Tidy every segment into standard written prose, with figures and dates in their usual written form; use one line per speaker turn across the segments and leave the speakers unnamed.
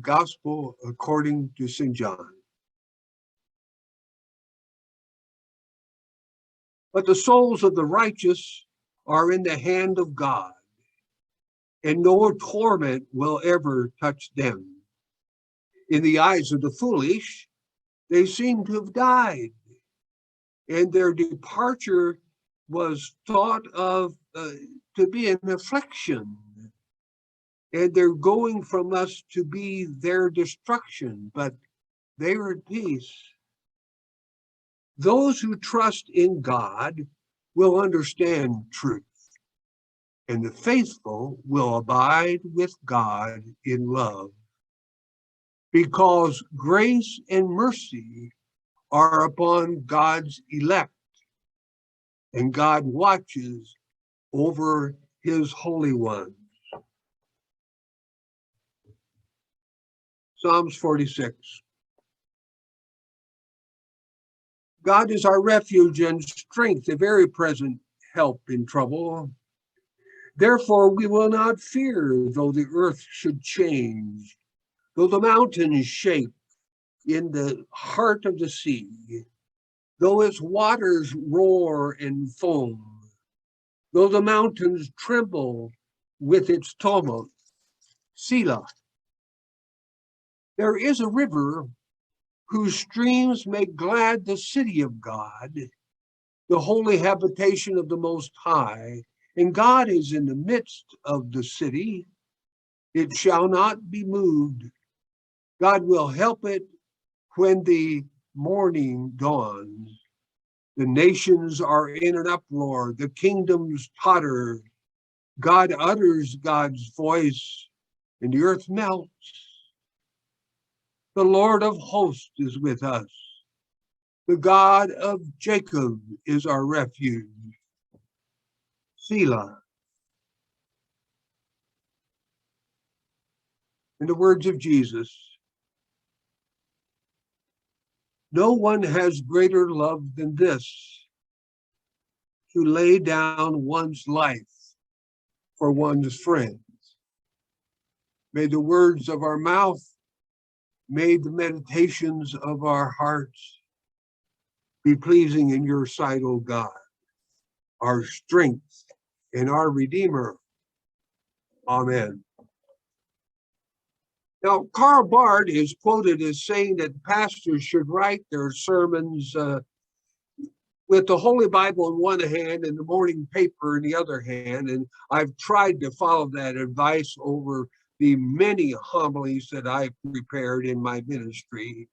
Gospel according to St. John. But the souls of the righteous are in the hand of God, and no torment will ever touch them. In the eyes of the foolish, they seem to have died, and their departure was thought of to be an affliction, and they're going from us to be their destruction, but they are at peace. Those who trust in God will understand truth, and the faithful will abide with God in love, because grace and mercy are upon God's elect, and God watches over his holy ones. Psalms 46. God is our refuge and strength, a very present help in trouble. Therefore, we will not fear, though the earth should change, though the mountains shake in the heart of the sea, though its waters roar and foam, though the mountains tremble with its tumult. Selah. There is a river whose streams make glad the city of God, the holy habitation of the Most High, and God is in the midst of the city. It shall not be moved. God will help it when the morning dawns. The nations are in an uproar, the kingdoms totter. God utters God's voice, and the earth melts. The Lord of hosts is with us. The God of Jacob is our refuge. Selah. In the words of Jesus, no one has greater love than this, to lay down one's life for one's friends. May the words of our mouth, may the meditations of our hearts be pleasing in your sight, O God, our strength and our Redeemer. Amen. Now, Karl Barth is quoted as saying that pastors should write their sermons with the Holy Bible in one hand and the morning paper in the other hand. And I've tried to follow that advice over the many homilies that I've prepared in my ministry.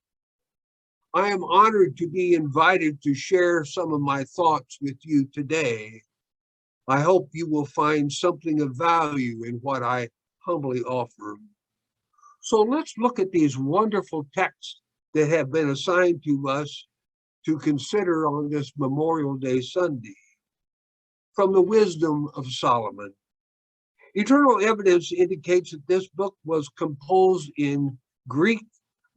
I am honored to be invited to share some of my thoughts with you today. I hope you will find something of value in what I humbly offer. So let's look at these wonderful texts that have been assigned to us to consider on this Memorial Day Sunday. From the Wisdom of Solomon. Eternal evidence indicates that this book was composed in Greek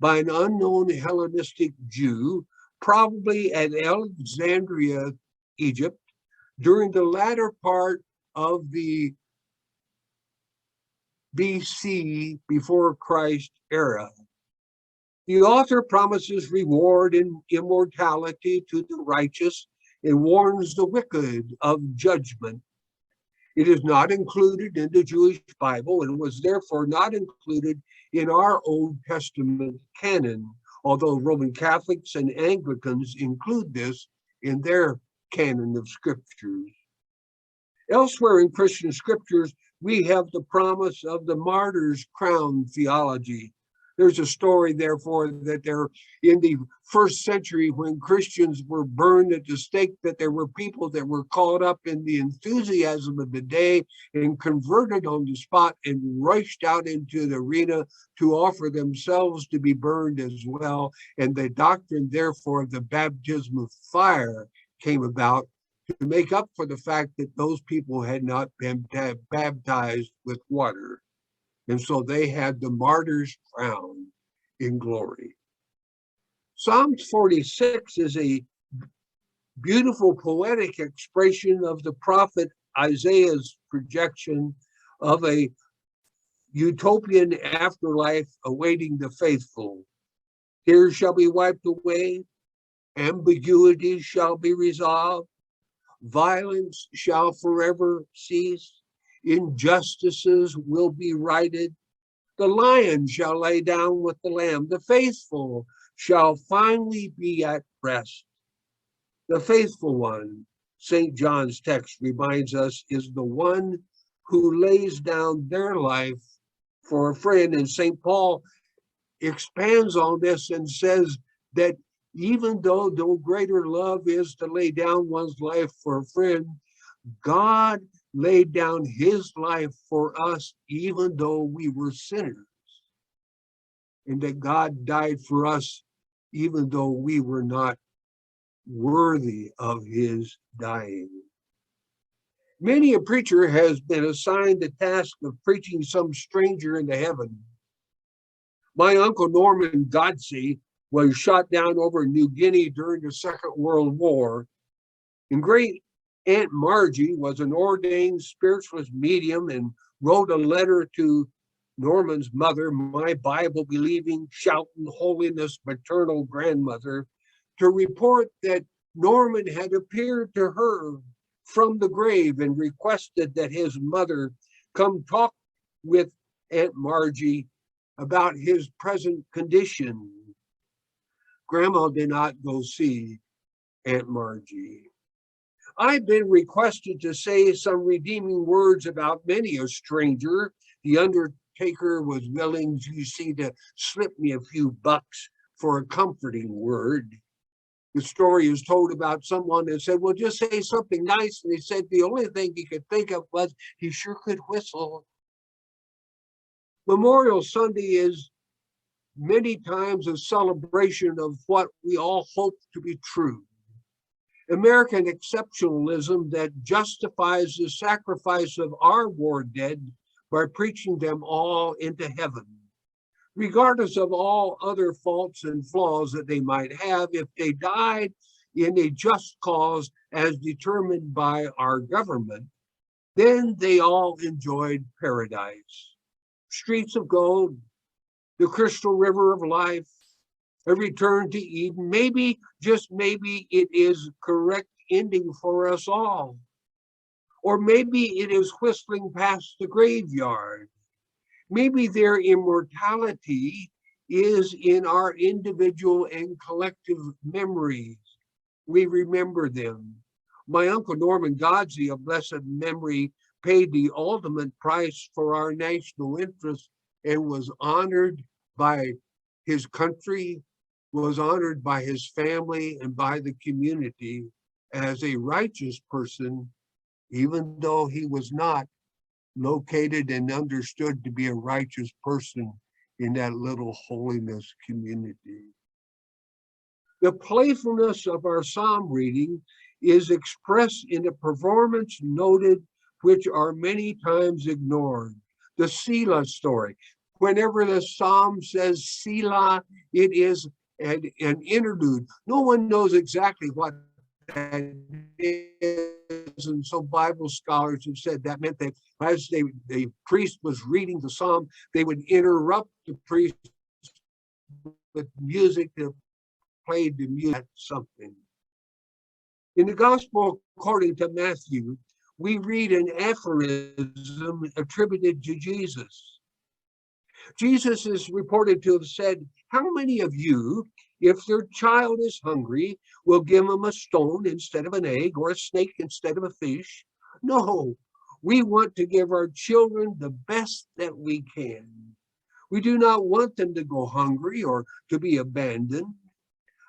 by an unknown Hellenistic Jew, probably at Alexandria, Egypt, during the latter part of the BC, before Christ era. The author promises reward and immortality to the righteous and warns the wicked of judgment. It is not included in the Jewish Bible and was therefore not included in our Old Testament canon, although Roman Catholics and Anglicans include this in their canon of scriptures. Elsewhere in Christian scriptures, we have the promise of the martyr's crown theology. There's a story, therefore, that there in the first century when Christians were burned at the stake, that there were people that were caught up in the enthusiasm of the day and converted on the spot and rushed out into the arena to offer themselves to be burned as well. And the doctrine, therefore, of the baptism of fire came about to make up for the fact that those people had not been baptized with water. And so they had the martyr's crown in glory. Psalms 46 is a beautiful poetic expression of the prophet Isaiah's projection of a utopian afterlife awaiting the faithful. Tears shall be wiped away, ambiguities shall be resolved, violence shall forever cease, injustices will be righted, the lion shall lay down with the lamb, the faithful shall finally be at rest. The faithful one, St. John's text reminds us, is the one who lays down their life for a friend. And St. Paul expands on this and says that even though no greater love is to lay down one's life for a friend, God laid down his life for us, even though we were sinners. And that God died for us, even though we were not worthy of his dying. Many a preacher has been assigned the task of preaching some stranger into heaven. My uncle Norman Godsey was shot down over New Guinea during the Second World War. And great Aunt Margie was an ordained spiritualist medium and wrote a letter to Norman's mother, my Bible-believing, shouting holiness maternal grandmother, to report that Norman had appeared to her from the grave and requested that his mother come talk with Aunt Margie about his present condition. Grandma did not go see Aunt Margie. I've been requested to say some redeeming words about many a stranger. The undertaker was willing, you see, to slip me a few bucks for a comforting word. The story is told about someone that said, well, just say something nice. And he said the only thing he could think of was he sure could whistle. Memorial Sunday is many times a celebration of what we all hope to be true. American exceptionalism that justifies the sacrifice of our war dead by preaching them all into heaven, regardless of all other faults and flaws that they might have. If they died in a just cause as determined by our government, then they all enjoyed paradise. Streets of gold, the crystal river of life, a return to Eden. Maybe, just maybe, it is correct ending for us all. Or maybe it is whistling past the graveyard. Maybe their immortality is in our individual and collective memories. We remember them. My Uncle Norman Godsey, of blessed memory, paid the ultimate price for our national interest and was honored by his country, was honored by his family and by the community as a righteous person, even though he was not located and understood to be a righteous person in that little holiness community. The playfulness of our psalm reading is expressed in a performance noted, which are many times ignored. The Selah story. Whenever the psalm says Selah, it is an interlude. No one knows exactly what that is, and some Bible scholars have said that meant that as the priest was reading the psalm, they would interrupt the priest with music to play the music something. In the Gospel according to Matthew, we read an aphorism attributed to Jesus. Jesus is reported to have said, how many of you, if their child is hungry, will give them a stone instead of an egg or a snake instead of a fish? No, we want to give our children the best that we can. We do not want them to go hungry or to be abandoned.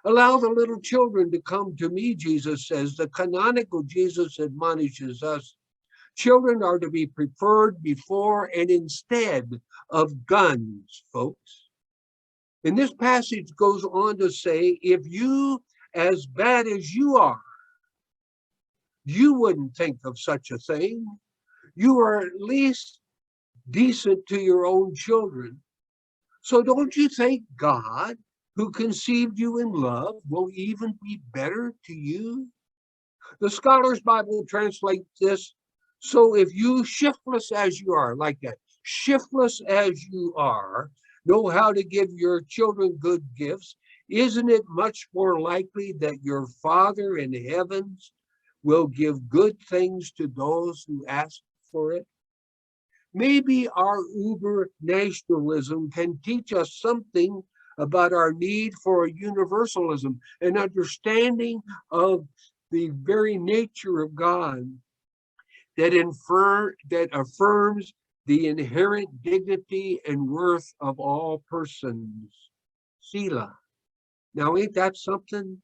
Allow the little children to come to me, Jesus says. The canonical Jesus admonishes us. Children are to be preferred before and instead of guns, folks. And this passage goes on to say, if you, as bad as you are, you wouldn't think of such a thing. You are at least decent to your own children. So don't you think God, who conceived you in love, will even be better to you? The Scholars Bible translates this, so if you, shiftless as you are, like that, shiftless as you are, know how to give your children good gifts, isn't it much more likely that your Father in heavens will give good things to those who ask for it? Maybe our uber nationalism can teach us something about our need for a universalism, an understanding of the very nature of God that affirms the inherent dignity and worth of all persons. Selah. Now, ain't that something?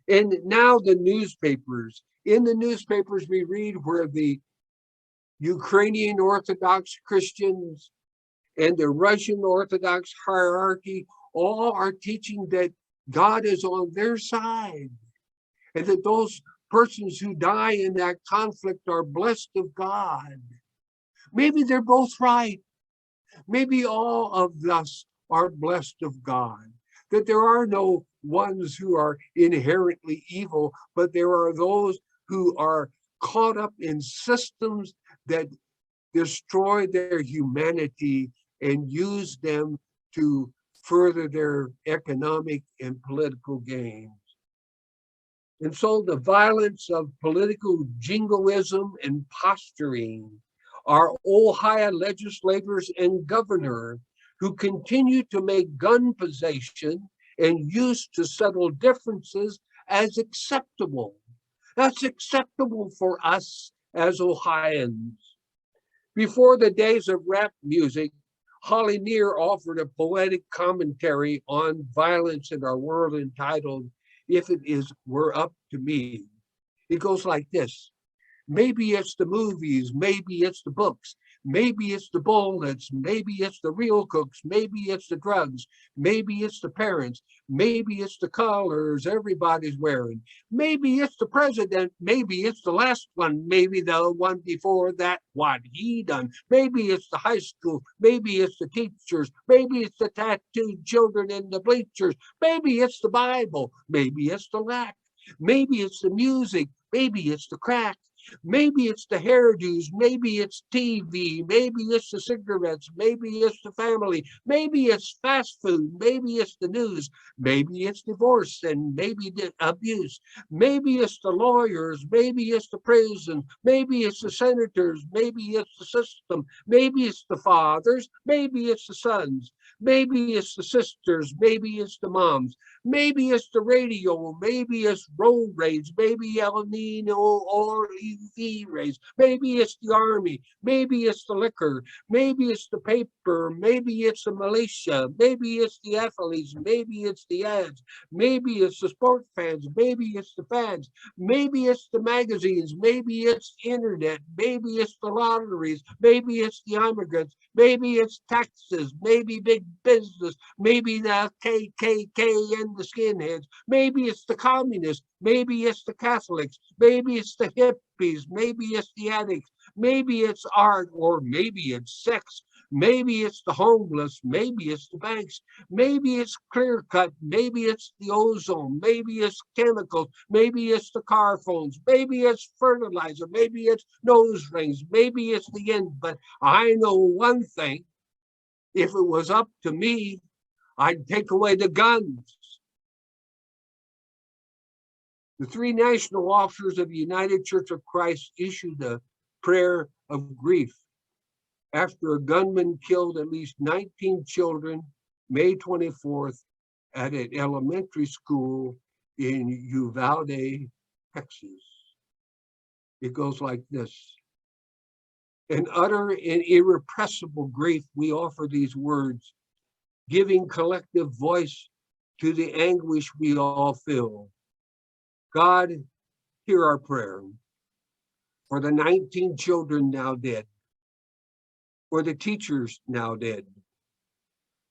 And now the newspapers. In the newspapers, we read where the Ukrainian Orthodox Christians and the Russian Orthodox hierarchy all are teaching that God is on their side and that those persons who die in that conflict are blessed of God. Maybe they're both right. Maybe all of us are blessed of God, that there are no ones who are inherently evil, but there are those who are caught up in systems that destroy their humanity and use them to further their economic and political gains. And so the violence of political jingoism and posturing, our Ohio legislators and governor who continue to make gun possession and use to settle differences as acceptable. That's acceptable for us as Ohioans. Before the days of rap music, Holly Near offered a poetic commentary on violence in our world entitled, If It Is Were Up to Me. It goes like this. Maybe it's the movies, maybe it's the books, maybe it's the bullets, maybe it's the real cooks, maybe it's the drugs, maybe it's the parents, maybe it's the colors everybody's wearing, maybe it's the president, maybe it's the last one, maybe the one before that, what he done, maybe it's the high school, maybe it's the teachers, maybe it's the tattooed children in the bleachers, maybe it's the Bible, maybe it's the lack, maybe it's the music, maybe it's the crack. Maybe it's the hairdos, maybe it's TV, maybe it's the cigarettes, maybe it's the family, maybe it's fast food, maybe it's the news, maybe it's divorce and maybe the abuse, maybe it's the lawyers, maybe it's the prison, maybe it's the senators, maybe it's the system, maybe it's the fathers, maybe it's the sons, maybe it's the sisters, maybe it's the moms, maybe it's the radio, maybe it's road rage, maybe El Nino or UV rays, maybe it's the army, maybe it's the liquor, maybe it's the paper, maybe it's the militia, maybe it's the athletes, maybe it's the ads, maybe it's the sport fans, maybe it's the fans, maybe it's the magazines, maybe it's the internet, maybe it's the lotteries, maybe it's the immigrants, maybe it's taxes, maybe big business, maybe the KKK and the skinheads, maybe it's the communists, maybe it's the Catholics, maybe it's the hippies, maybe it's the addicts, maybe it's art, or maybe it's sex, maybe it's the homeless, maybe it's the banks, maybe it's clear cut, maybe it's the ozone, maybe it's chemicals, maybe it's the car phones, maybe it's fertilizer, maybe it's nose rings, maybe it's the end. But I know one thing, if it was up to me, I'd take away the guns. The three national officers of the United Church of Christ issued a prayer of grief after a gunman killed at least 19 children May 24th at an elementary school in Uvalde, Texas. It goes like this. In utter and irrepressible grief, we offer these words, giving collective voice to the anguish we all feel. God, hear our prayer for the 19 children now dead, for the teachers now dead,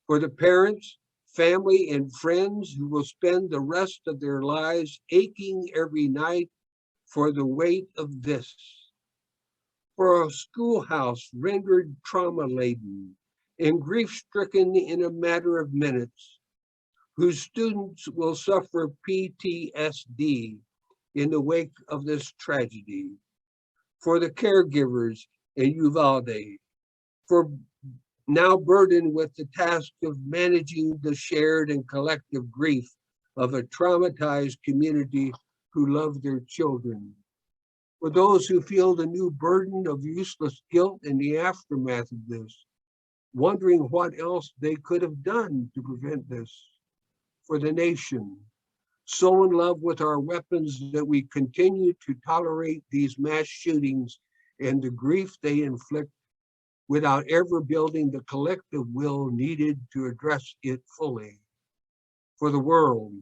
for the parents, family, and friends who will spend the rest of their lives aching every night for the weight of this, for a schoolhouse rendered trauma-laden and grief-stricken in a matter of minutes, whose students will suffer PTSD in the wake of this tragedy, for the caregivers in Uvalde, for now burdened with the task of managing the shared and collective grief of a traumatized community who love their children. For those who feel the new burden of useless guilt in the aftermath of this, wondering what else they could have done to prevent this. For the nation, so in love with our weapons that we continue to tolerate these mass shootings and the grief they inflict without ever building the collective will needed to address it fully. For the world,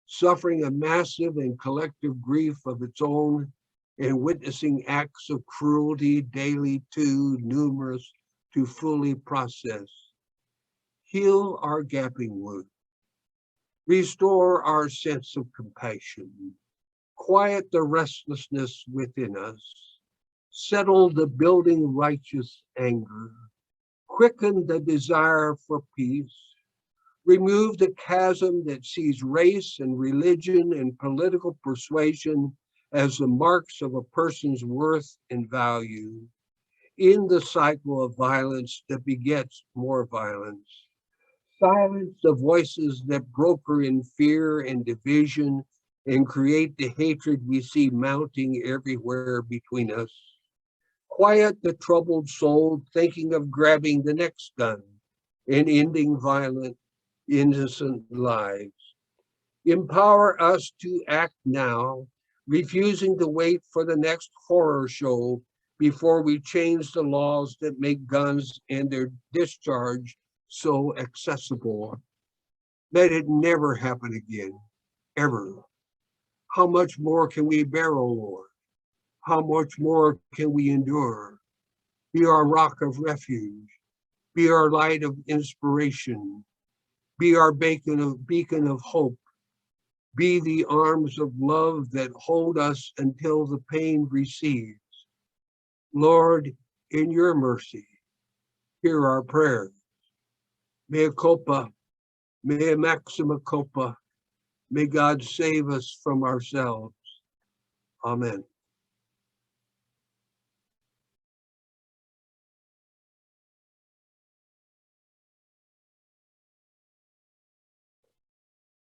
suffering a massive and collective grief of its own and witnessing acts of cruelty daily too numerous to fully process. Heal our gaping wound. Restore our sense of compassion. Quiet the restlessness within us. Settle the building righteous anger. Quicken the desire for peace. Remove the chasm that sees race and religion and political persuasion as the marks of a person's worth and value. In the cycle of violence that begets more violence. Silence the voices that broker in fear and division and create the hatred we see mounting everywhere between us. Quiet the troubled soul thinking of grabbing the next gun and ending violent, innocent lives. Empower us to act now, refusing to wait for the next horror show before we change the laws that make guns and their discharge so accessible. Let it never happen again, ever. How much more can we bear, O Lord? How much more can we endure? Be our rock of refuge. Be our light of inspiration. Be our beacon of hope. Be the arms of love that hold us until the pain recedes. Lord, in your mercy, hear our prayer. Mea culpa, mea maxima culpa. May God save us from ourselves. Amen.